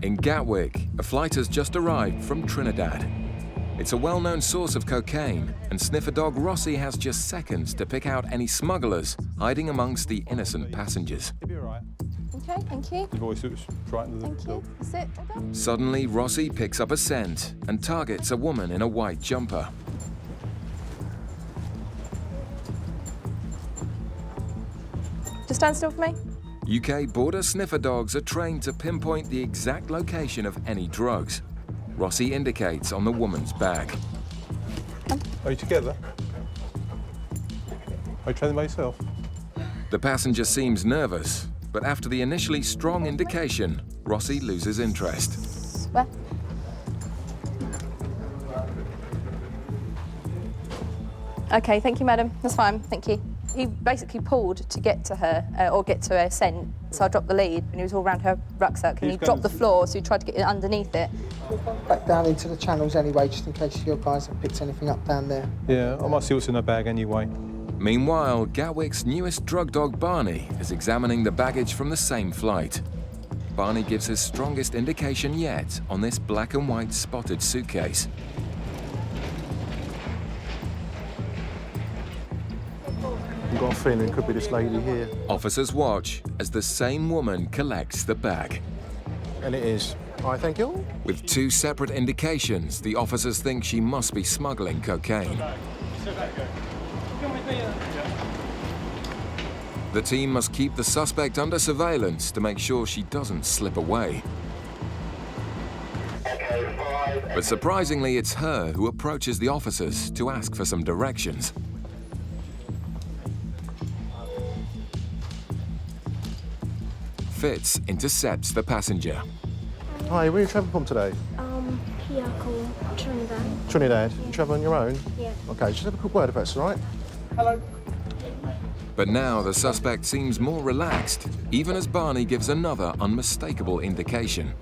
In Gatwick, a flight has just arrived from Trinidad. It's a well-known source of cocaine, and sniffer dog Rossi has just seconds to pick out any smugglers hiding amongst the innocent passengers. You'll be all right. Okay, thank you. Your voice was frightened of the Thank you. That's it. Well done. Suddenly, Rossi picks up a scent and targets a woman in a white jumper. Just stand still for me. UK border sniffer dogs are trained to pinpoint the exact location of any drugs. Rossi indicates on the woman's bag. Are you together? Are you training by yourself? The passenger seems nervous, but after the initially strong indication, Rossi loses interest. Where? Okay, thank you, madam. That's fine, thank you. He basically pulled to get to her, or get to her scent, so I dropped the lead, and he was all around her rucksack, and he dropped the floor, so he tried to get it underneath it. Back down into the channels anyway, just in case your guys have picked anything up down there. Yeah, I might see what's in her bag anyway. Meanwhile, Gatwick's newest drug dog, Barney, is examining the baggage from the same flight. Barney gives his strongest indication yet on this black and white spotted suitcase. I've got a feeling it could be this lady here. Officers watch as the same woman collects the bag. And it is. All right, thank you. With two separate indications, the officers think she must be smuggling cocaine. The team must keep the suspect under surveillance to make sure she doesn't slip away. But surprisingly, it's her who approaches the officers to ask for some directions. Fitz intercepts the passenger. Hi, where are you travelling from today? Here called Trinidad. Trinidad. You travel on your own? Yeah. Okay, just have a quick word if that's all right. Hello. But now the suspect seems more relaxed, even as Barney gives another unmistakable indication.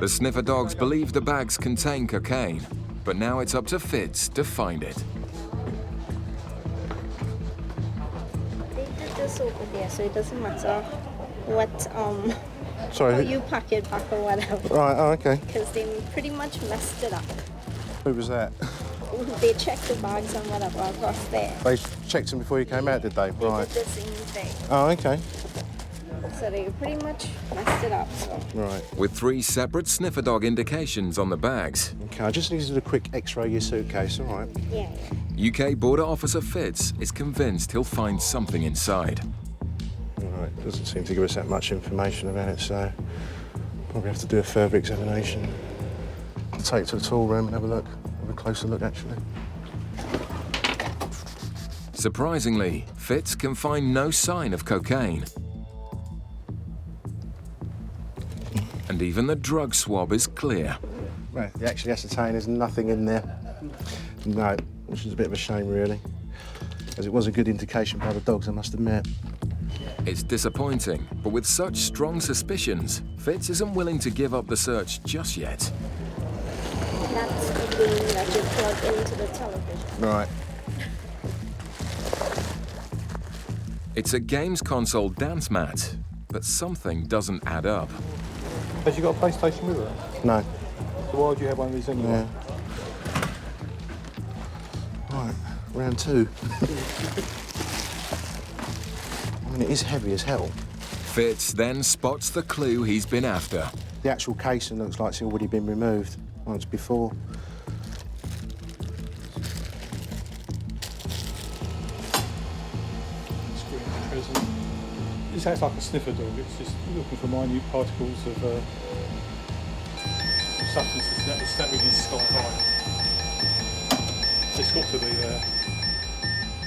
The sniffer dogs believe the bags contain cocaine, but now it's up to Fitz to find it. They did this over there, so it doesn't matter what Sorry. how you pack it back or whatever. Right, oh, okay. Because they pretty much messed it up. Who was that? They checked the bags and whatever across there. They checked them before you came out, did they? They Right. did the same thing. Oh, okay. So they pretty much messed it up. So. Right. With three separate sniffer dog indications on the bags, Okay, I just need to do a quick x-ray of your suitcase, all right? Yeah, yeah. UK border officer Fitz is convinced he'll find something inside. All right, doesn't seem to give us that much information about it, so probably have to do a further examination. I'll take it to the tool room and have a look, have a closer look, actually. Surprisingly, Fitz can find no sign of cocaine. And even the drug swab is clear. Well, they actually ascertain there's nothing in there. No, which is a bit of a shame, really. As it was a good indication by the dogs, I must admit. It's disappointing, but with such strong suspicions, Fitz isn't willing to give up the search just yet. That's the thing that you plug into the television. Right. It's a games console dance mat, but something doesn't add up. Has she got a PlayStation with her? No. So why would you have one of these anyway? Yeah. Right, round two. I mean, it is heavy as hell. Fitz then spots the clue he's been after. The actual casing looks like it's already been removed once before. This acts like a sniffer dog. It's just looking for minute particles of substances that really is sky high. It's got to be there.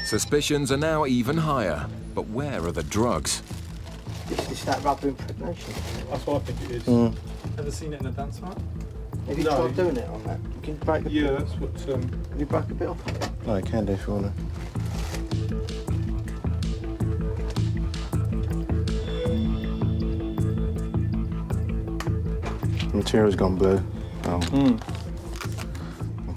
Suspicions are now even higher, but where are the drugs? Is that rubber impregnation? That's what I think it is. Ever seen it in a dance mat? Have you tried doing it on that? You can break the Yeah, that's what. Have you broke a bit off of it? No, you can do if you want to. The material's gone blue. Oh.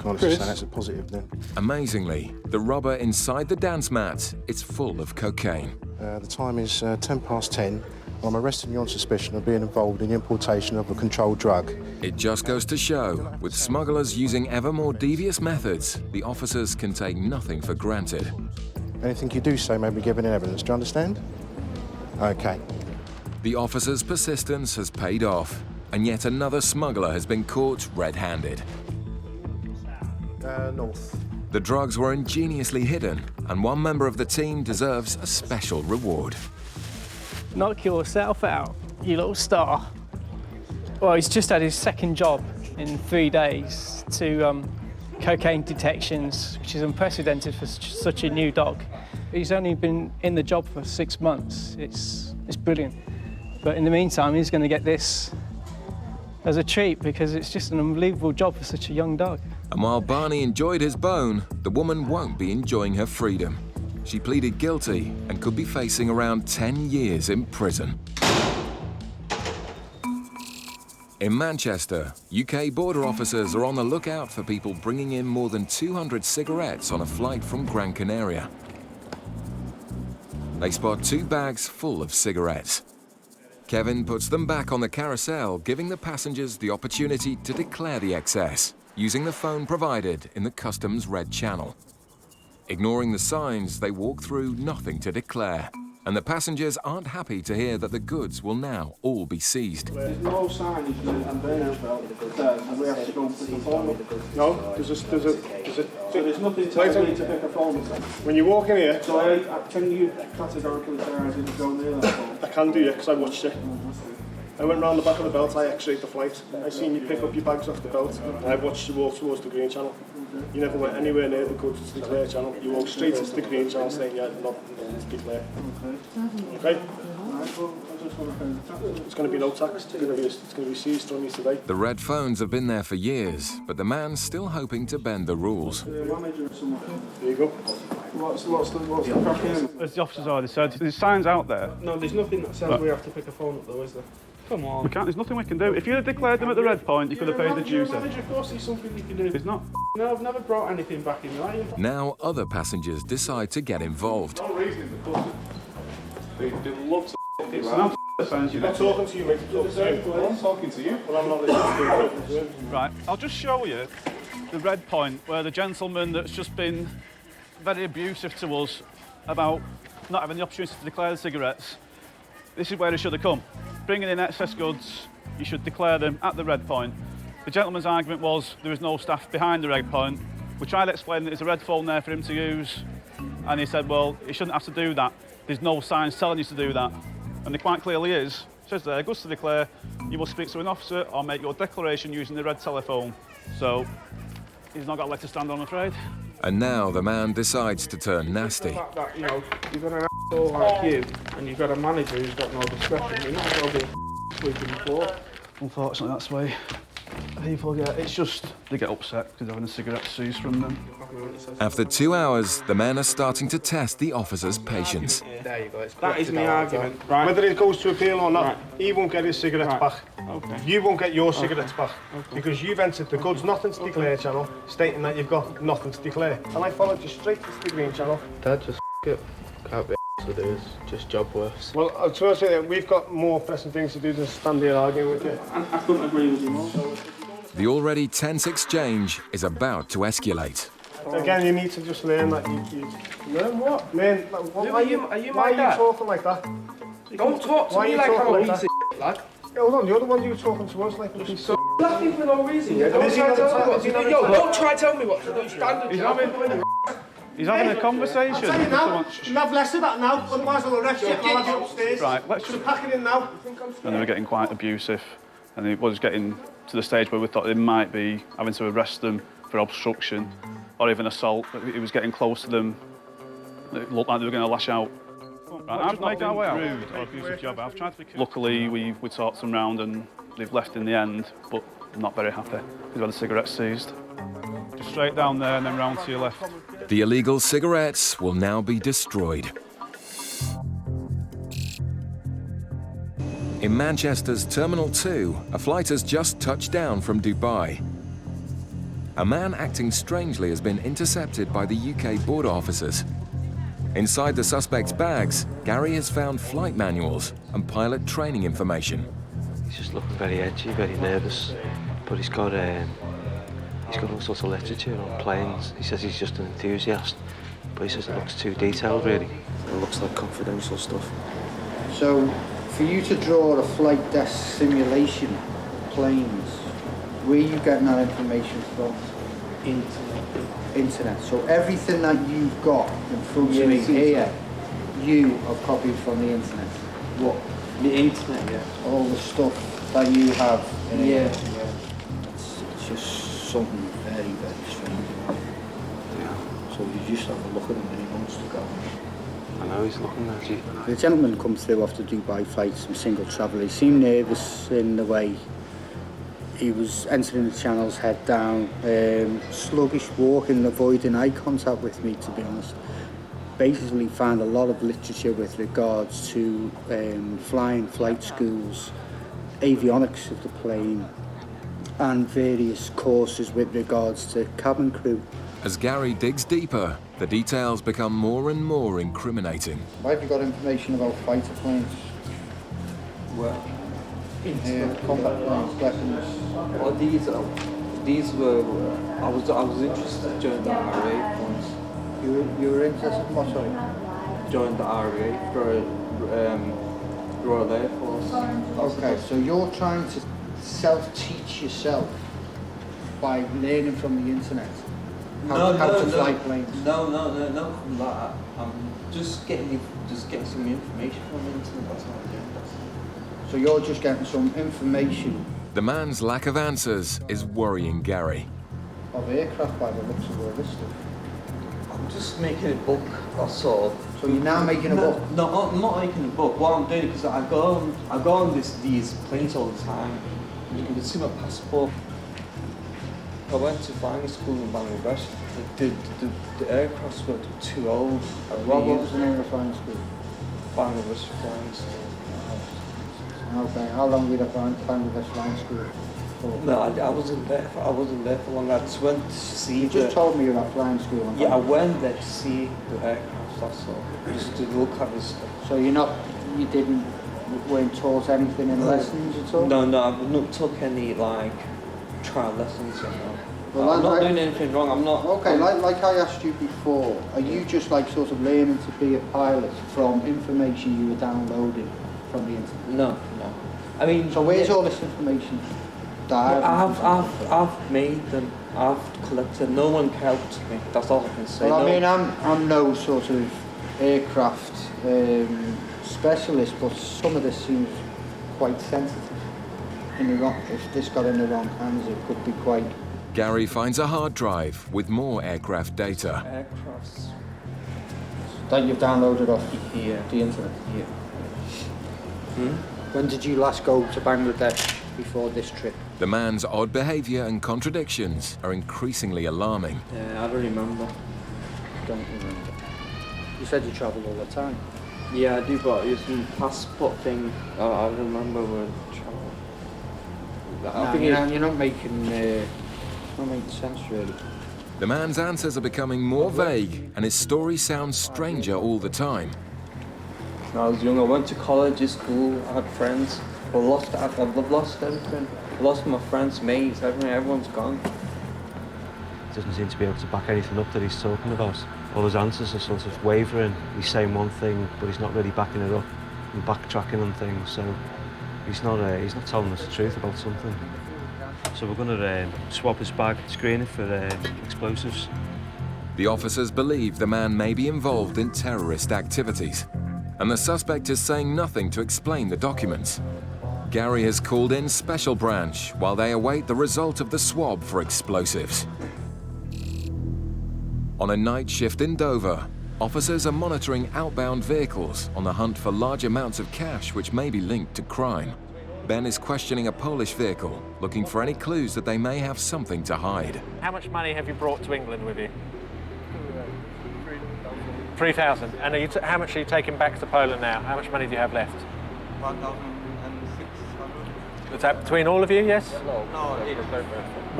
kind of say that's a positive then. Amazingly, the rubber inside the dance mat is full of cocaine. The time is 10 past 10. I'm arresting you on suspicion of being involved in the importation of a controlled drug. It just goes to show, with smugglers using ever more devious methods, the officers can take nothing for granted. Anything you do say may be given in evidence, do you understand? Okay. The officers' persistence has paid off, and yet another smuggler has been caught red-handed. North. The drugs were ingeniously hidden, and one member of the team deserves a special reward. Knock yourself out, you little star. Well, he's just had his second job in 3 days to cocaine detections, which is unprecedented for such a new dog. He's only been in the job for 6 months. It's brilliant. But in the meantime, he's going to get this as a treat because it's just an unbelievable job for such a young dog. And while Barney enjoyed his bone, the woman won't be enjoying her freedom. She pleaded guilty and could be facing around 10 years in prison. In Manchester, UK border officers are on the lookout for people bringing in more than 200 cigarettes on a flight from Gran Canaria. They spot 2 bags full of cigarettes. Kevin puts them back on the carousel, giving the passengers the opportunity to declare the excess, using the phone provided in the customs red channel. Ignoring the signs, they walk through nothing to declare. And the passengers aren't happy to hear that the goods will now all be seized. There's no signage and we have to go and pick a phone up. No, there's there's nothing telling me to pick a phone up. when you walk in here, So can you categorically say I didn't go near that phone? I can do, yeah, because I watched it. I went round the back of the belt, I x-rayed the flight. I seen you pick up your bags off the belt, and I watched you walk towards the green channel. You never went anywhere near the goods to the clear channel. You walked straight into the green channel saying, yeah, nothing to declare. Okay? It's going to be no tax. It's going to be seized from you today. The red phones have been there for years, but the man's still hoping to bend the rules. There you go. What's the crack here? As the officers already said, there's signs out there. No, there's nothing that says we have to pick a phone up though, is there? Come on. We can't, there's nothing we can do. If you'd have declared them at the red point, you could have paid the dues. Of course there's something you can do. There's not. No, I've never brought anything back in my life. Now other passengers decide to get involved. No reason in the custody. They love to It's not signs, you I'm not talking to you, mate. I'm talking to you. Well, I'm not listening to you. Right, I'll just show you the red point where the gentleman that's just been very abusive to us about not having the opportunity to declare the cigarettes. This is where he should have come. Bringing in excess goods, you should declare them at the red point. The gentleman's argument was there was no staff behind the red point. We tried to explain that there's a red phone there for him to use, and he said, well, he shouldn't have to do that. There's no signs telling you to do that. And there quite clearly is. It says there, goods to declare, you will speak to an officer or make your declaration using the red telephone. So, he's not got a leg to stand on, I'm afraid. And now the man decides to turn nasty. The fact that, you know, you've got an asshole like you and you've got a manager who's got no discretion, you're not going to be sweeping the floor. Unfortunately, that's the way people get. It's just they get upset because they're having a cigarette seized from them. After 2 hours, the men are starting to test the officer's patience. There you go. That is my argument. Right. Whether it goes to appeal or not, Right. he won't get his cigarettes back. Okay. You won't get your cigarettes back because you've entered the goods nothing to declare channel, stating that you've got nothing to declare. And I followed you straight into the green channel. Dad, just it. Can't be to do. It's just job worse. Well, I was trying to say that we've got more pressing things to do than stand here arguing with you. I couldn't agree with you more. The already tense exchange is about to escalate. Again, you need to just learn that you Learn what? learn. Are you why my are dad? you talking like that? Don't talk to Why are me you like I'm talking a like piece that? of lad. Yeah, hold on, you're the one you were talking to us like this. So laughing for no reason. Yeah, don't is he try not to tell me what to entitled- do. Yo, don't try to tell me what to do. Stand He's having a conversation. I'll tell you now, you have less of that now, otherwise I'll arrest you and I'll have you upstairs. Right, let's So just... pack it in now. And they were getting quite abusive, and it was getting to the stage where we thought they might be having to arrest them for obstruction or even assault. But it was getting close to them. It looked like they were going to lash out. Right, I've not been rude or abusive job. I've tried to be... Luckily, we talked them round and they've left in the end, but I'm not very happy because we had the cigarettes seized. Just straight down there and then round to your left. The illegal cigarettes will now be destroyed. In Manchester's Terminal 2, a flight has just touched down from Dubai. a man acting strangely has been intercepted by the UK border officers. Inside the suspect's bags, Gary has found flight manuals and pilot training information. He's just looking very edgy, very nervous, but he's got all sorts of literature on planes. He says he's just an enthusiast, but he says it looks too detailed, really. It looks like confidential stuff. So, for you to draw a flight desk simulation planes, where are you getting that information from? Internet. So everything that you've got in front of me here, you have copied from the internet. What? The internet, yeah. All the stuff that you have in here. Yeah. It's just something very, very strange. Yeah. So you just have a look at him and he wants to go. I know he's looking at you. The gentleman come through off the Dubai flight, some single traveller. He seemed nervous in the way he was entering the channels, head down, sluggish walking, avoiding eye contact with me, to be honest. Basically found a lot of literature with regards to flying, flight schools, avionics of the plane, and various courses with regards to cabin crew. As Gary digs deeper, the details become more and more incriminating. Why have you got information about fighter planes? Well, combat planes, weapons. well, these were. I was interested during the RAF once. You were interested in what, sorry? Joined the RAF for Royal Air Force. Okay, so you're trying to self-teach yourself by learning from the internet how to fly planes. No, from that. I'm just getting some information from the internet. That's what I'm doing. So you're just getting some information The man's lack of answers is worrying Gary. of aircraft by the looks of this stuff. I'm just making a book, that's all. So you're now making a book? No, I'm not making a book. What I'm doing, because I go on these planes all the time. You can see my passport. I went to flying school in Bangladesh. The aircrafts were too old. What was the name of the flying school? Bangladesh flying school. Okay, how long were you at Bangladesh flying school for? No, I wasn't there for long. I just went to see. You just told me you were at flying school. In Yeah, I Bangladesh. went there to see the aircraft. That's all. Just to look at the stuff. So weren't taught anything in lessons at all? No, I've not took any trial lessons. You know. Well, I'm not doing anything wrong. I'm not. Okay, like I asked you before, are you just sort of learning to be a pilot from information you were downloading from the internet? No. I mean. So where's all this information? I've made them. I've collected. No one helped me. That's all I can say. Well, I mean, I'm no sort of aircraft specialist, but some of this seems quite sensitive. If this got in the wrong hands, it could be quite. Gary finds a hard drive with more aircraft data. Aircrafts. That you've downloaded off the internet? Yeah. When did you last go to Bangladesh before this trip? The man's odd behaviour and contradictions are increasingly alarming. Yeah, I don't remember. Don't remember. You said you travelled all the time. Yeah, I do, but it's a passport thing. I remember when travel. You're not making sense, really. The man's answers are becoming more vague and his story sounds stranger all the time. When I was young, I went to college, school, I had friends. I've lost everything. I lost my friends, mates, everything. Everyone's gone. He doesn't seem to be able to back anything up that he's talking about. All his answers are sort of wavering. He's saying one thing, but he's not really backing it up and backtracking on things. So he's not telling us the truth about something. So we're going to swab his bag, screen it for explosives. The officers believe the man may be involved in terrorist activities, and the suspect is saying nothing to explain the documents. Gary has called in Special Branch while they await the result of the swab for explosives. On a night shift in Dover, officers are monitoring outbound vehicles on the hunt for large amounts of cash which may be linked to crime. Ben is questioning a Polish vehicle, looking for any clues that they may have something to hide. How much money have you brought to England with you? 3,000. And how much are you taking back to Poland now? How much money do you have left? 1,600. Is that between all of you, yes? No,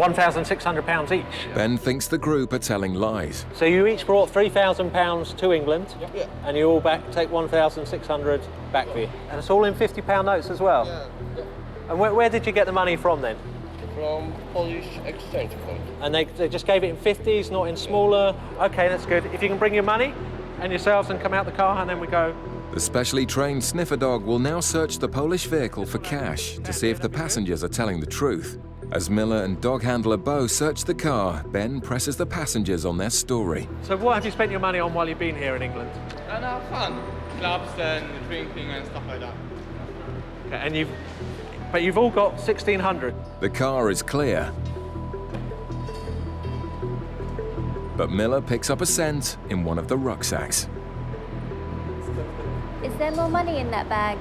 £1,600 each. Ben thinks the group are telling lies. So you each brought £3,000 to England, and you all take 1,600 back for you. And it's all in £50 notes as well? Yeah. And where did you get the money from then? From Polish exchange point. And they just gave it in 50s, not in smaller? Okay, that's good. If you can bring your money and yourselves and come out the car, and then we go. The specially trained sniffer dog will now search the Polish vehicle for cash to see if the passengers are telling the truth. As Miller and dog handler Bo search the car, Ben presses the passengers on their story. So what have you spent your money on while you've been here in England? Fun. Clubs and drinking and stuff like that. Okay, and you've all got 1,600. The car is clear. But Miller picks up a cent in one of the rucksacks. Is there more money in that bag?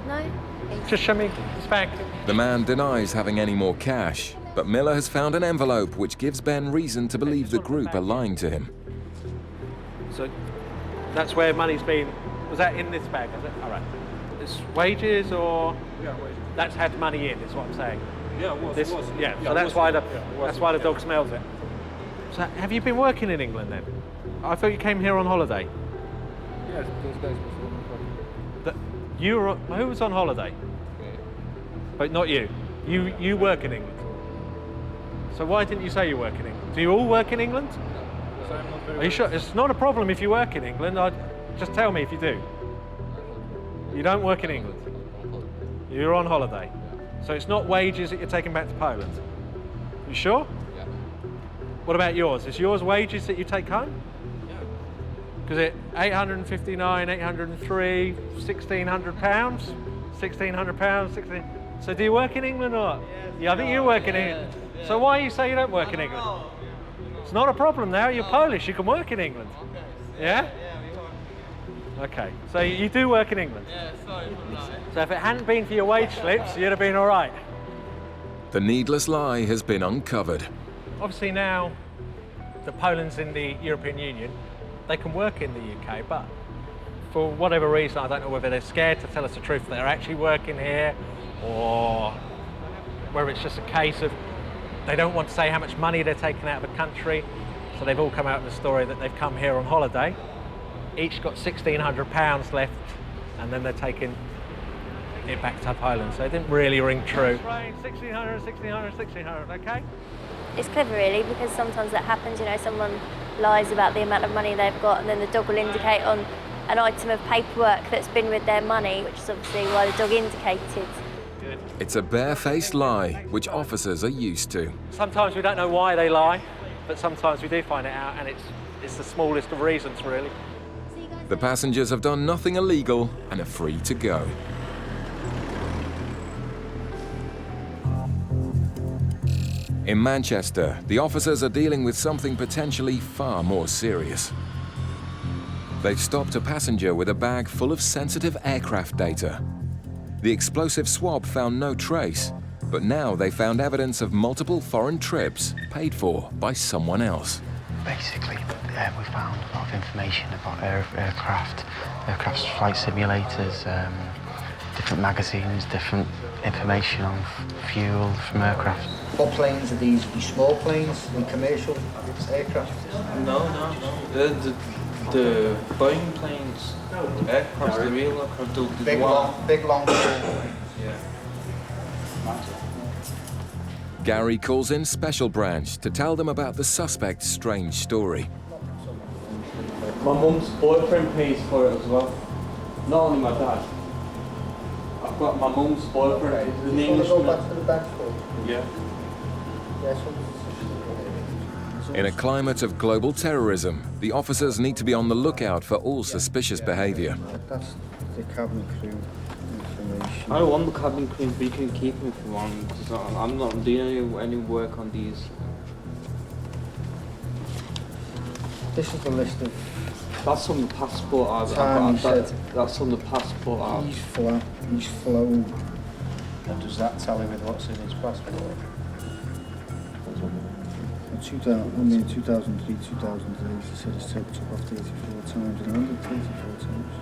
No? Just show me this bag. The man denies having any more cash, but Miller has found an envelope which gives Ben reason to believe the group are lying to him. So that's where money's been. Was that in this bag, is it? All right. It's wages or? Yeah, wages. That's had money in, is what I'm saying. Yeah, it was. This, it was. Yeah, Yeah, so that's why the yeah. dog smells it. So have you been working in England then? I thought you came here on holiday. Yeah, those guys before. Who was on holiday? But not you. You work in England. So why didn't you say you work in England? Do you all work in England? So I'm not very Are you sure? It's not a problem if you work in England. Just tell me if you do. You don't work in England. You're on holiday. So it's not wages that you're taking back to Poland. You sure? Yeah. What about yours? Is yours wages that you take home? Yeah. Because it 859, 803, £1,600, £1,600, 16. So do you work in England or not? Yeah, I think you work in England. Yeah. So why you say you don't work in England? It's not a problem now. You're Polish. You can work in England. Okay. Yeah? Yeah, we work. Okay. So you do work in England. Yeah, sorry for that. So if it hadn't been for your wage slips, you'd have been all right. The needless lie has been uncovered. Obviously now, the Poland's in the European Union. They can work in the UK, but for whatever reason, I don't know whether they're scared to tell us the truth, they're actually working here, or whether it's just a case of they don't want to say how much money they're taking out of the country, so they've all come out with the story that they've come here on holiday, each got £1,600 left, and then they're taking it back to Poland, so it didn't really ring true. 1,600, 1,600, 1,600, okay? It's clever really, because sometimes that happens, you know, someone lies about the amount of money they've got and then the dog will indicate on an item of paperwork that's been with their money, which is obviously why the dog indicated. Good. It's a barefaced lie, which officers are used to. Sometimes we don't know why they lie, but sometimes we do find it out, and it's the smallest of reasons, really. The passengers have done nothing illegal and are free to go. In Manchester, the officers are dealing with something potentially far more serious. They've stopped a passenger with a bag full of sensitive aircraft data. The explosive swab found no trace, but now they found evidence of multiple foreign trips paid for by someone else. Basically, we found a lot of information about aircraft flight simulators, different magazines, different information on fuel from aircraft. What planes are these? Are these small planes and commercial aircraft? No. The Boeing planes, aircraft, the real aircraft, the Big long. Yeah. Gary calls in Special Branch to tell them about the suspect's strange story. My mum's boyfriend pays for it as well. Not only my dad. I've got my mum's boyfriend. He's an Englishman. Go back to the bench for you? Yeah. In a climate of global terrorism, the officers need to be on the lookout for all suspicious behavior. That's the cabin crew information. I don't want the cabin crew, but you can keep me if you want, because I'm not doing any work on these. This is the list of... That's on the passport I've that's on the passport I've... He's flown. What does that tell him with what's in his passport? 2003, 2008, he said his tape took off 34 times and landed 34 times.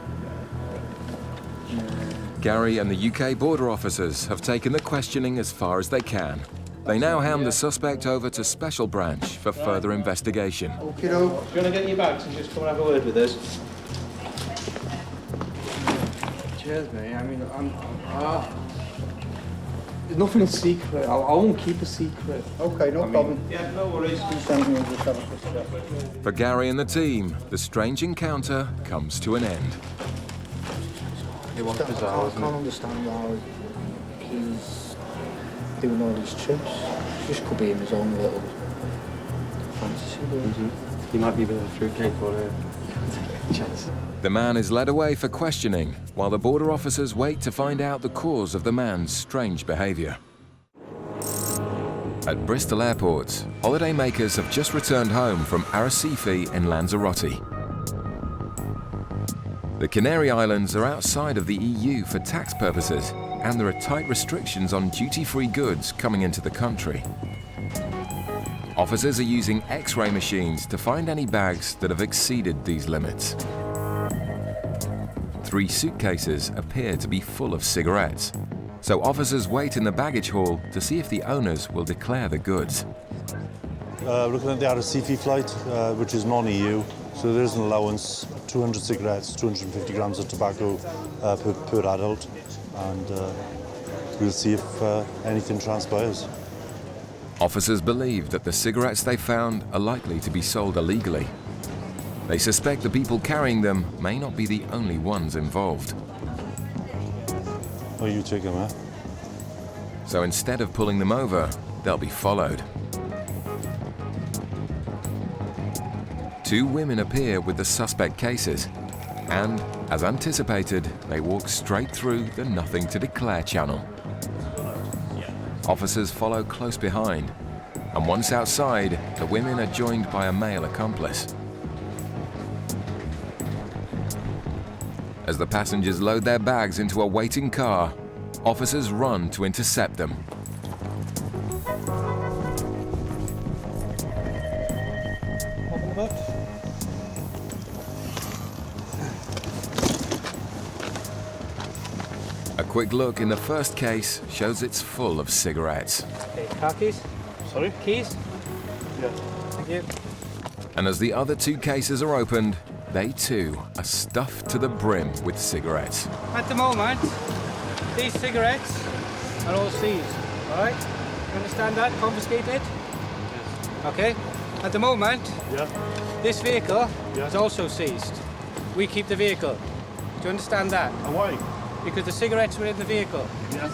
Gary and the UK border officers have taken the questioning as far as they can. They now hand the suspect over to Special Branch for further investigation. Okay, Do you want to get your bags and just come and have a word with us? Cheers, mate. I mean, there's nothing secret. I won't keep a secret. Okay, no problem. Yeah, no worries. For Gary and the team, the strange encounter comes to an end. It was bizarre, wasn't it? I can't understand why he's doing all these trips. Just could be in his own little fantasy world. He might be a bit of a fruitcake or a chance. The man is led away for questioning, while the border officers wait to find out the cause of the man's strange behaviour. At Bristol Airport, holidaymakers have just returned home from Arrecife in Lanzarote. The Canary Islands are outside of the EU for tax purposes, and there are tight restrictions on duty-free goods coming into the country. Officers are using X-ray machines to find any bags that have exceeded these limits. 3 suitcases appear to be full of cigarettes, so officers wait in the baggage hall to see if the owners will declare the goods. Looking at the Arrecife flight, which is non-EU, so there is an allowance, 200 cigarettes, 250 grams of tobacco per adult, and we'll see if anything transpires. Officers believe that the cigarettes they found are likely to be sold illegally. They suspect the people carrying them may not be the only ones involved. Oh, you take them, eh? So instead of pulling them over, they'll be followed. 2 women appear with the suspect cases, and, as anticipated, they walk straight through the Nothing to Declare channel. Officers follow close behind, and once outside, the women are joined by a male accomplice. As the passengers load their bags into a waiting car, officers run to intercept them. A quick look in the first case shows it's full of cigarettes. Okay, car keys? Sorry? Keys? Yeah. Thank you. And as the other 2 cases are opened, they too are stuffed to the brim with cigarettes. At the moment, these cigarettes are all seized, all right? You understand that? Confiscated? Yes. Okay. At the moment, this vehicle is also seized. We keep the vehicle. Do you understand that? And why? Because the cigarettes were in the vehicle. Yeah.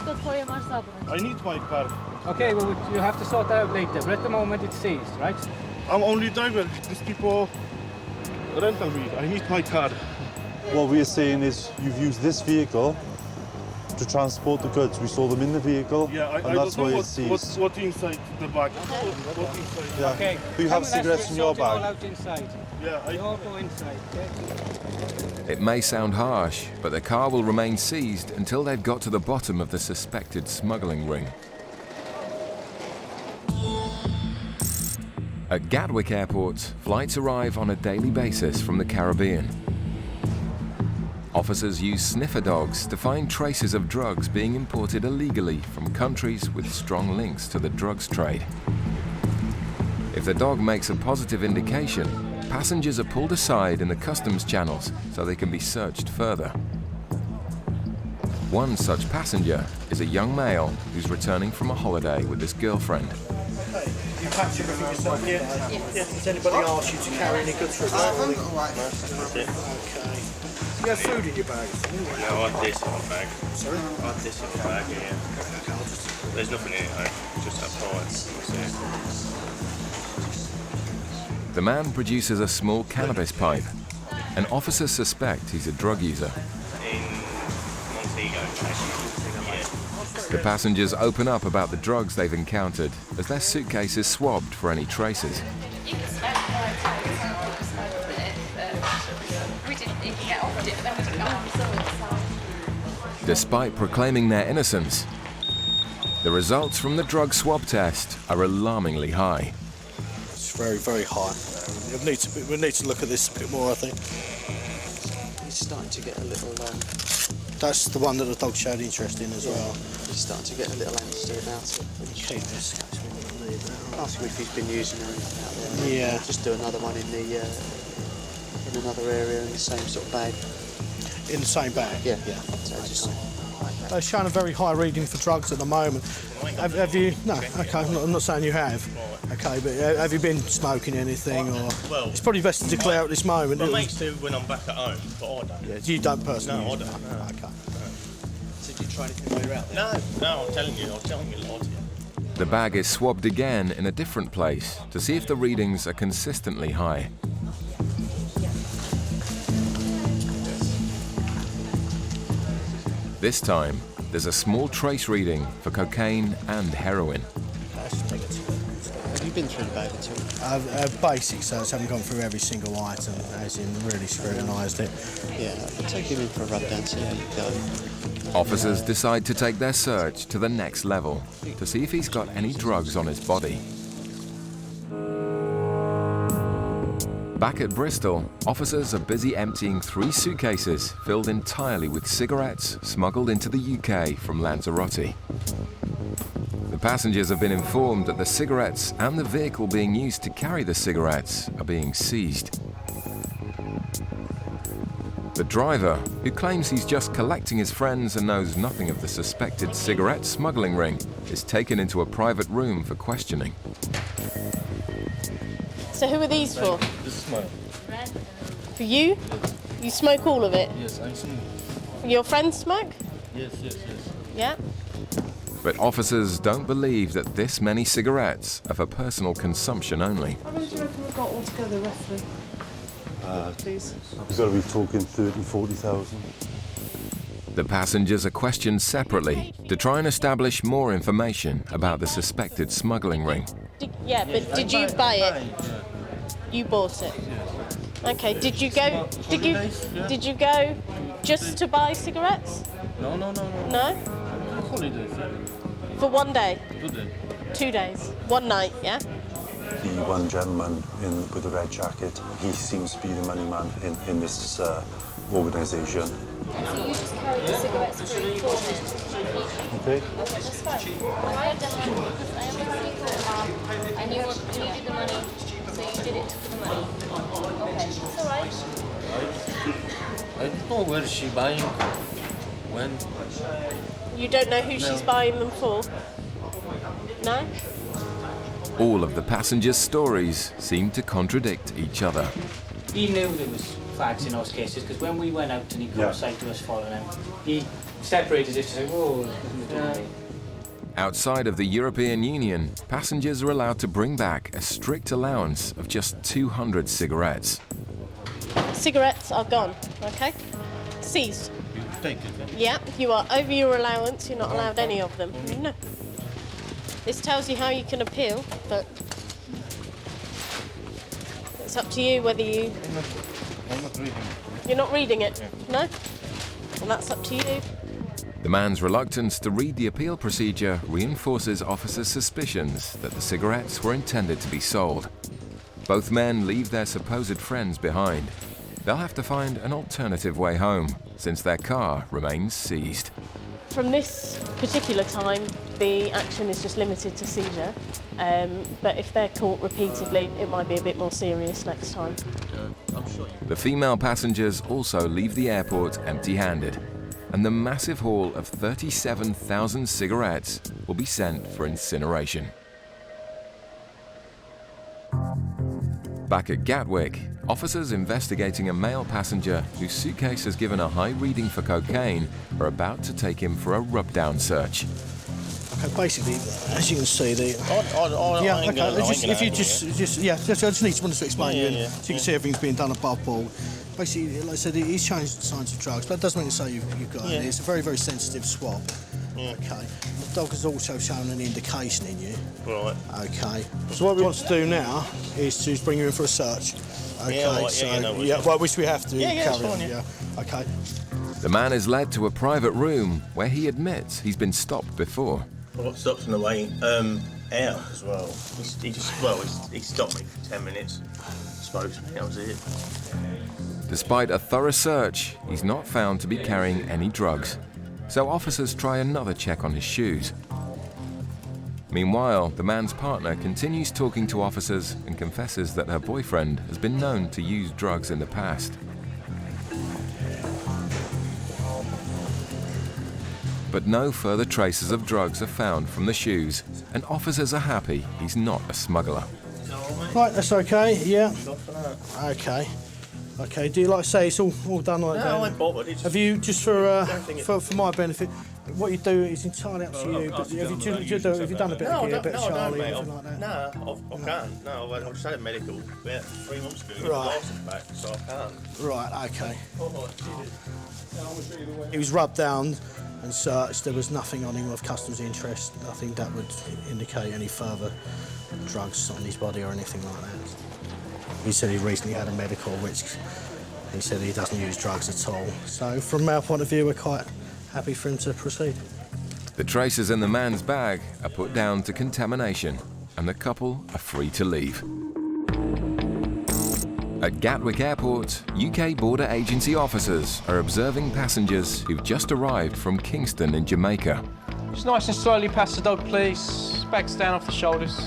I need my car. Okay, well, you have to sort that out later, but at the moment it's seized, right? I'm only driver. These people rental me. I need my car. What we're saying is you've used this vehicle to transport the goods. We saw them in the vehicle, and that's why it's seized. What's inside the bag? What's inside? Yeah. Okay. Do you have cigarettes in your All bag? out inside. Yeah. You all go inside. Okay? It may sound harsh, but the car will remain seized until they've got to the bottom of the suspected smuggling ring. At Gatwick Airport, flights arrive on a daily basis from the Caribbean. Officers use sniffer dogs to find traces of drugs being imported illegally from countries with strong links to the drugs trade. If the dog makes a positive indication, passengers are pulled aside in the customs channels so they can be searched further. One such passenger is a young male who's returning from a holiday with his girlfriend. You packed everything yourself? Yeah. Does anybody ask you to carry any goods for a bag? Okay. Do you have food in your bag? No, I had this in my bag. Sorry? I had this in my bag, yeah. There's nothing in it, just that price. The man produces a small cannabis pipe. An officer suspects he's a drug user. In Montego, yeah. The passengers open up about the drugs they've encountered as their suitcase is swabbed for any traces. Despite proclaiming their innocence, the results from the drug swab test are alarmingly high. It's very, very high. We need to look at this a bit more, I think. It's starting to get a little That's the one that the dog showed interest in as well. He's starting to get a little antsy about it. Keep this. Ask him if he's been using anything out there. Yeah. Just do another one in the in another area in the same sort of bag. In the same bag? Yeah. Yeah. So just They're showing a very high reading for drugs at the moment. Have you? No. Okay. I'm not saying you have. Okay, but have you been smoking anything, or? Well, it's probably best to declare at this moment. My mates do when I'm back at home, but I don't. Yeah, you don't personally. No, I use don't. it? No. Okay. So did you try anything while you're out there? No, I'm telling you, lie to you. The bag is swabbed again in a different place to see if the readings are consistently high. This time, there's a small trace reading for cocaine and heroin. Have you been through the bag at all? Basic, so I haven't gone through every single item, as in really scrutinised it. Yeah, I'll take him in for a rub down, see how you go. Officers decide to take their search to the next level to see if he's got any drugs on his body. Back at Bristol, officers are busy emptying 3 suitcases filled entirely with cigarettes smuggled into the UK from Lanzarote. The passengers have been informed that the cigarettes and the vehicle being used to carry the cigarettes are being seized. The driver, who claims he's just collecting his friends and knows nothing of the suspected cigarette smuggling ring, is taken into a private room for questioning. So who are these for? This is mine. For you? You smoke all of it? Yes, I smoke. Your friends smoke? Yes. Yeah. But officers don't believe that this many cigarettes are for personal consumption only. How many do you reckon we've got altogether, roughly? Please. We've got to be talking 30, 40,000. The passengers are questioned separately to try and establish more information about the suspected smuggling ring. Yeah, but did you buy it? You bought it. Okay. Did you go? Did you go just to buy cigarettes? No. No. Holidays. For one day. 2 days. 2 days. One night. Yeah. The one gentleman with the red jacket, he seems to be the money man in this organisation. So you just carried the cigarettes for Okay. That's fine. I understand because I am a secret and you needed the money, so you did it for the money. Okay, it's all right. I don't know where she buying, when. You don't know who she's buying them for? No? All of the passengers' stories seem to contradict each other. He knew there was fags in those cases because when we went out and he got sight to us following him, he separated it to say, whoa. Outside of the European Union, passengers are allowed to bring back a strict allowance of just 200 cigarettes. Cigarettes are gone, okay? Seized. You take it. Yeah, you are over your allowance, you're not allowed any of them. No. This tells you how you can appeal, but it's up to you whether you... I'm not reading. You're not reading it? No? Well, that's up to you. The man's reluctance to read the appeal procedure reinforces officers' suspicions that the cigarettes were intended to be sold. Both men leave their supposed friends behind. They'll have to find an alternative way home, since their car remains seized. From this particular time, the action is just limited to seizure. But if they're caught repeatedly, it might be a bit more serious next time. The female passengers also leave the airport empty-handed, and the massive haul of 37,000 cigarettes will be sent for incineration. Back at Gatwick, officers investigating a male passenger whose suitcase has given a high reading for cocaine are about to take him for a rub-down search. Okay, basically, as you can see, I just wanted to explain you, Yeah. so you can see everything's being done above board. Basically, like I said, he's showing signs of drugs, but that doesn't mean to say you've got any. It's a very, very sensitive swab. Okay. The dog has also shown an indication in you. Right. Okay. So what we want to do now is to bring you in for a search. Okay. Which we have to carry that's fine, on. Yeah. Okay. The man is led to a private room where he admits he's been stopped before. I got stopped on the way out as well. He stopped me for 10 minutes. suppose. That was it. Despite a thorough search, he's not found to be carrying any drugs. So officers try another check on his shoes. Meanwhile, the man's partner continues talking to officers and confesses that her boyfriend has been known to use drugs in the past. But no further traces of drugs are found from the shoes, and officers are happy he's not a smuggler. Right, that's okay, yeah. Okay. Okay, do you like to say it's all done like that? No, I ain't bothered. Have you, just for my benefit, what you do is entirely up to you, but have you done a bit of gear, a bit of Charlie, or anything like that? No, I can't. No, I just had a medical about 3 months ago. Right. License back, so I can't. Right, okay. He was rubbed down and searched. There was nothing on him of customs interest, nothing that would indicate any further drugs on his body or anything like that. He said he recently had a medical, which he said he doesn't use drugs at all. So from our point of view, we're quite happy for him to proceed. The traces in the man's bag are put down to contamination, and the couple are free to leave. At Gatwick Airport, UK Border Agency officers are observing passengers who've just arrived from Kingston in Jamaica. Just nice and slowly past the dog, please. Bags down off the shoulders.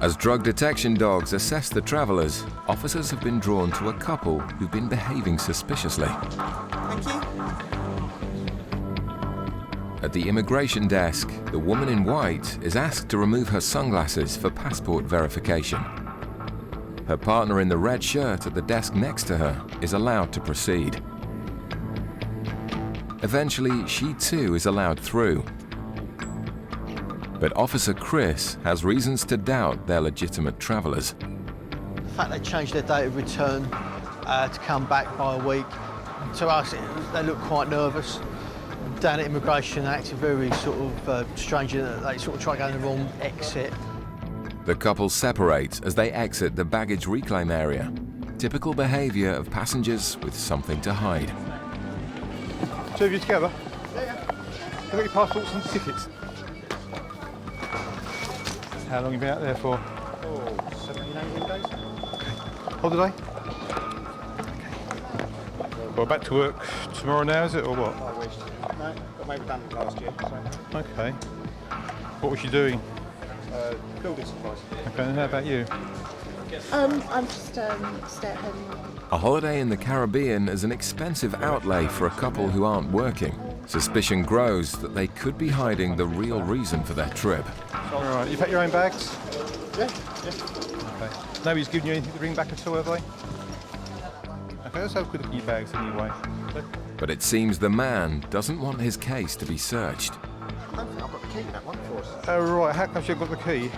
As drug detection dogs assess the travellers, officers have been drawn to a couple who've been behaving suspiciously. Thank you. At the immigration desk, the woman in white is asked to remove her sunglasses for passport verification. Her partner in the red shirt at the desk next to her is allowed to proceed. Eventually, she too is allowed through. But Officer Chris has reasons to doubt they're legitimate travellers. The fact they changed their date of return to come back by a week, to us, they look quite nervous. Down at immigration, they acted very sort of strange in that they sort of try to go in the wrong exit. The couple separate as they exit the baggage reclaim area. Typical behaviour of passengers with something to hide. Two of you together? Yeah. Have you got your passports and tickets? How long have you been out there for? Oh, 17, 18 days. Holiday? Okay. Well, back to work tomorrow now, is it, or what? I wish. No, got made redundant last year, so. Okay. What was you doing? Building supplies. Okay, and how about you? I'm just stay-at-home. A holiday in the Caribbean is an expensive outlay for a couple who aren't working. Suspicion grows that they could be hiding the real reason for their trip. All right, you packed your own bags? Yeah. Okay. Nobody's given you anything to bring back at all, have they? Okay, let's have a quick look at your bags anyway. But it seems the man doesn't want his case to be searched. I don't think I've got the key in that one for us. Oh, right, how come you've got the key?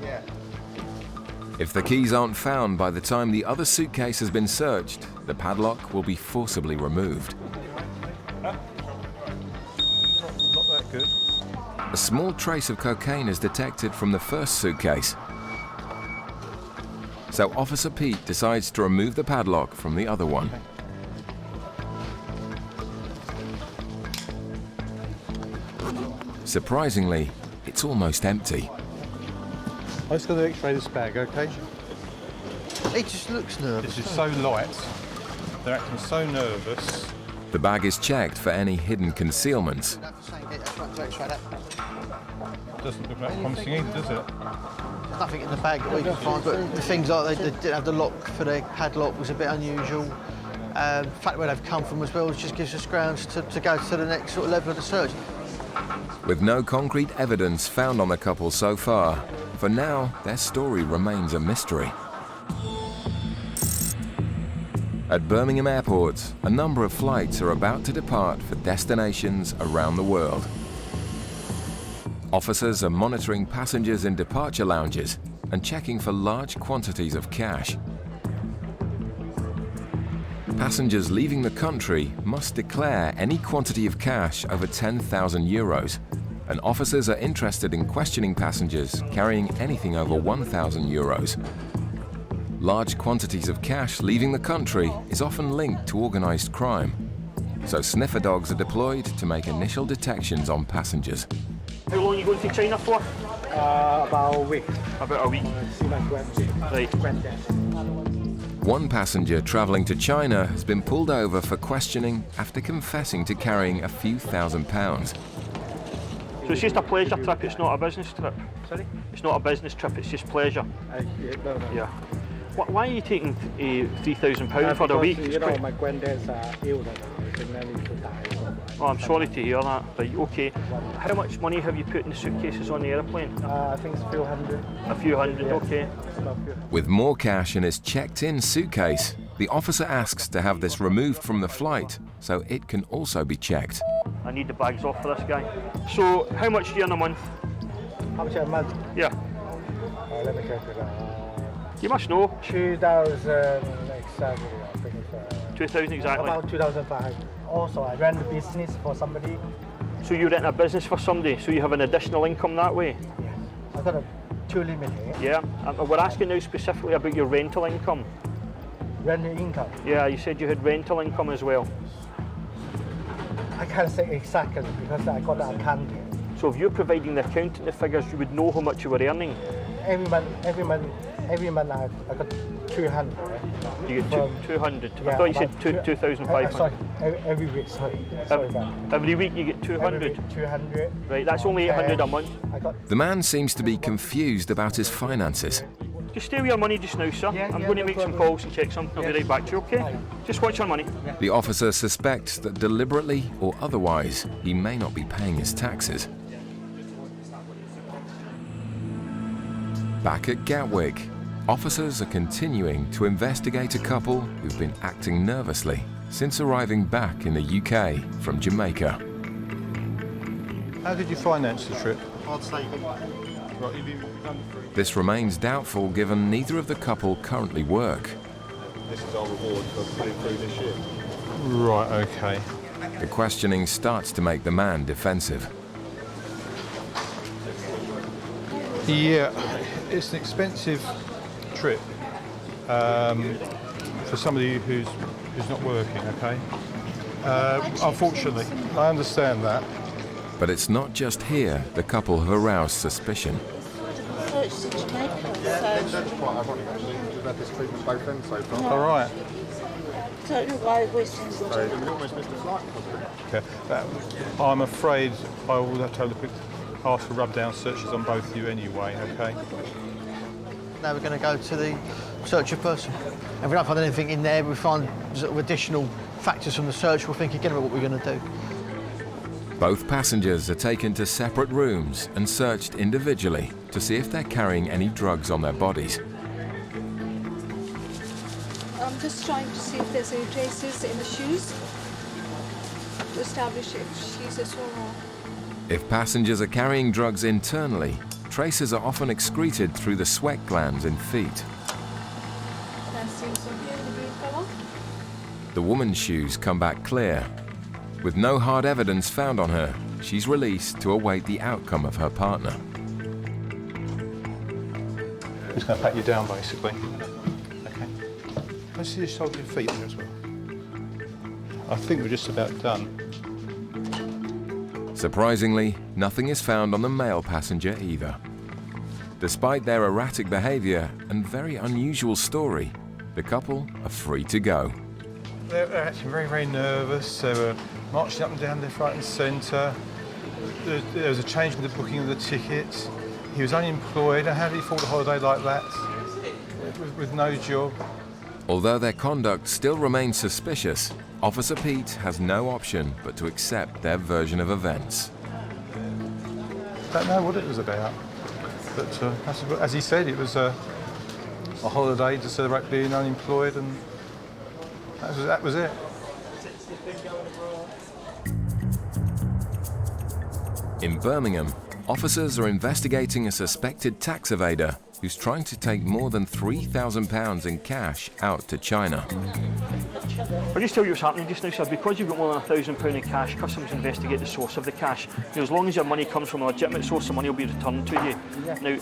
Yeah. If the keys aren't found by the time the other suitcase has been searched, the padlock will be forcibly removed. Not that good. A small trace of cocaine is detected from the first suitcase. So Officer Pete decides to remove the padlock from the other one. Surprisingly, it's almost empty. I'm just going to x-ray this bag, okay? He just looks nervous. This is so light. They're acting so nervous. The bag is checked for any hidden concealments. Doesn't look that promising either, does it? There's nothing in the bag that we can find, but the things like they didn't have the lock for their padlock was a bit unusual. The fact where they've come from as well just gives us grounds to go to the next sort of level of the search. With no concrete evidence found on the couple so far, for now, their story remains a mystery. At Birmingham Airport, a number of flights are about to depart for destinations around the world. Officers are monitoring passengers in departure lounges and checking for large quantities of cash. Passengers leaving the country must declare any quantity of cash over 10,000 euros, and officers are interested in questioning passengers carrying anything over 1,000 euros. Large quantities of cash leaving the country is often linked to organised crime, so sniffer dogs are deployed to make initial detections on passengers. How long are you going to China for? About a week. About a week. See my granddad. One passenger travelling to China has been pulled over for questioning after confessing to carrying a few £1,000s. So it's just a pleasure trip, it's not a business trip? Sorry? It's not a business trip, it's just pleasure? No. Yeah. Why are you taking £3,000 for the week? You know, my granddad's ill, and then he died. Oh, I'm sorry to hear that. Right, okay. How much money have you put in the suitcases on the aeroplane? I think it's a few hundred. A few hundred, yeah. okay. With more cash in his checked-in suitcase, the officer asks to have this removed from the flight so it can also be checked. I need the bags off for this guy. So, how much do you earn a month? How much a month? Yeah. Let me check it. You must know. 2,000 exactly, I think it's 2,000 exactly? About 2,500. Also, I ran the business for somebody. So you rent a business for somebody, so you have an additional income that way? Yeah. I've got a 2 limit here. Yeah. We're asking now specifically about your rental income. Rental income? Yeah, you said you had rental income as well. I can't say exactly because I got the accounting. So if you're providing the accountant the figures, you would know how much you were earning? Every month I got 200. You get 200? Yeah, I thought you said 2,500. Sorry, every week, sorry Every week you get 200? Every week 200. Right, that's only 800 a month. The man seems to be confused about his finances. Just stay with your money just now, sir. I'm going to make some calls and check something. I'll be right back to you, okay? Just watch your money. The officer suspects that deliberately or otherwise, he may not be paying his taxes. Back at Gatwick, officers are continuing to investigate a couple who've been acting nervously since arriving back in the UK from Jamaica. How did you finance the trip? I'd say. This remains doubtful given neither of the couple currently work. This is our reward for putting through this year. Right, okay. The questioning starts to make the man defensive. Yeah, it's an expensive trip for somebody who's not working, okay? Unfortunately, I understand that. But it's not just here the couple have aroused suspicion. That's quite ironic, actually. We've had this treatment both ends so far. All right. I don't know why we're single. So we almost missed a flight. Okay. I'm afraid I will have to ask for rub-down searches on both of you anyway, okay? Now we're going to go to the search of person. If we don't find anything in there, we find sort of additional factors from the search, we'll think again about what we're going to do. Both passengers are taken to separate rooms and searched individually to see if they're carrying any drugs on their bodies. I'm just trying to see if there's any traces in the shoes to establish if she's a swimmer. If passengers are carrying drugs internally, traces are often excreted through the sweat glands in feet. That seems to be in the green colour. The woman's shoes come back clear. With no hard evidence found on her, she's released to await the outcome of her partner. I'm just going to pat you down, basically. Okay. Let's see you hold your feet there as well. I think we're just about done. Surprisingly, nothing is found on the male passenger either. Despite their erratic behaviour and very unusual story, the couple are free to go. They're actually very, very nervous. They were marching up and down left, right and centre. There was a change in the booking of the tickets. He was unemployed. How did he afford a holiday like that with no job? Although their conduct still remains suspicious, Officer Pete has no option but to accept their version of events. Don't know what it was about, but as he said, it was a holiday to celebrate being unemployed, and that was it. In Birmingham, officers are investigating a suspected tax evader who's trying to take more than £3,000 in cash out to China. I'll just tell you what's happening just now, sir. Because you've got more than £1,000 in cash, customs investigate the source of the cash. As long as your money comes from a legitimate source, the money will be returned to you. Yeah. Now,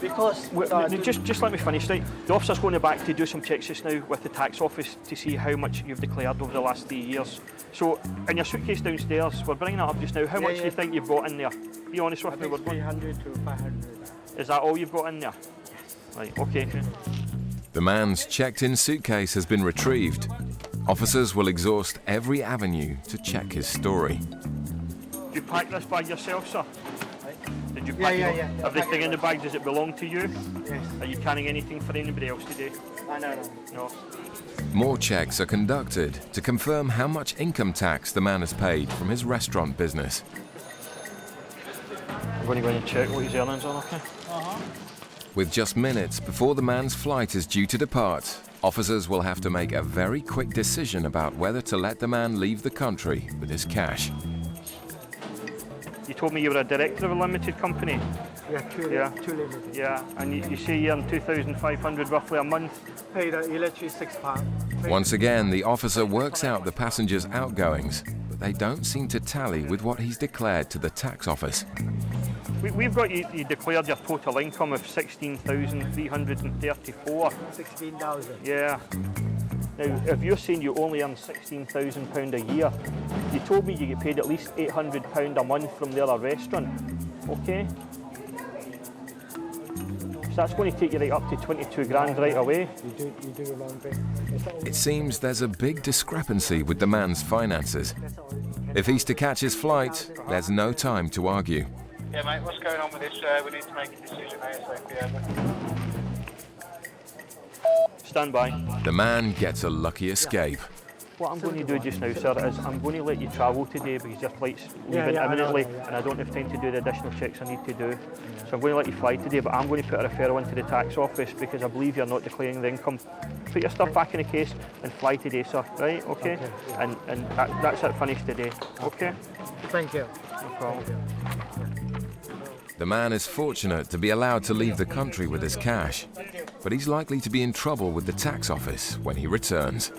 just let me finish. Right? The officer's going back to do some checks just now with the tax office to see how much you've declared over the last 3 years. So, in your suitcase downstairs, we're bringing that up just now. How much do you think you've got in there? Be honest with me. 300 to 500. Is that all you've got in there? Right, okay. The man's checked-in suitcase has been retrieved. Officers will exhaust every avenue to check his story. Did you pack this bag yourself, sir? Did you pack everything in the bag? Does it belong to you? Yes. Are you carrying anything for anybody else today? No. More checks are conducted to confirm how much income tax the man has paid from his restaurant business. I'm going to go in and check what his earnings are, okay? With just minutes before the man's flight is due to depart, officers will have to make a very quick decision about whether to let the man leave the country with his cash. You told me you were a director of a limited company. Yeah, two limited. Yeah, and you say you earn 2,500 roughly a month. Paid literally £6. Once again, the officer works out the passenger's outgoings, but they don't seem to tally with what he's declared to the tax office. We've got you declared your total income of 16,334. 16,000? Yeah. Now, if you're saying you only earn £16,000 a year, you told me you get paid at least £800 a month from the other restaurant, okay? So that's going to take you right up to 22 grand right away. You do a long bit. It seems there's a big discrepancy with the man's finances. If he's to catch his flight, there's no time to argue. Yeah, mate, what's going on with this? We need to make a decision ASAP. Stand by. The man gets a lucky escape. What I'm going to do just now, sir, is I'm going to let you travel today because your flight's leaving imminently and I don't have time to do the additional checks I need to do. So I'm going to let you fly today, but I'm going to put a referral into the tax office because I believe you're not declaring the income. Put your stuff back in the case and fly today, sir, right? Okay? And that's it, finished today, okay? Thank you. No problem. The man is fortunate to be allowed to leave the country with his cash, but he's likely to be in trouble with the tax office when he returns.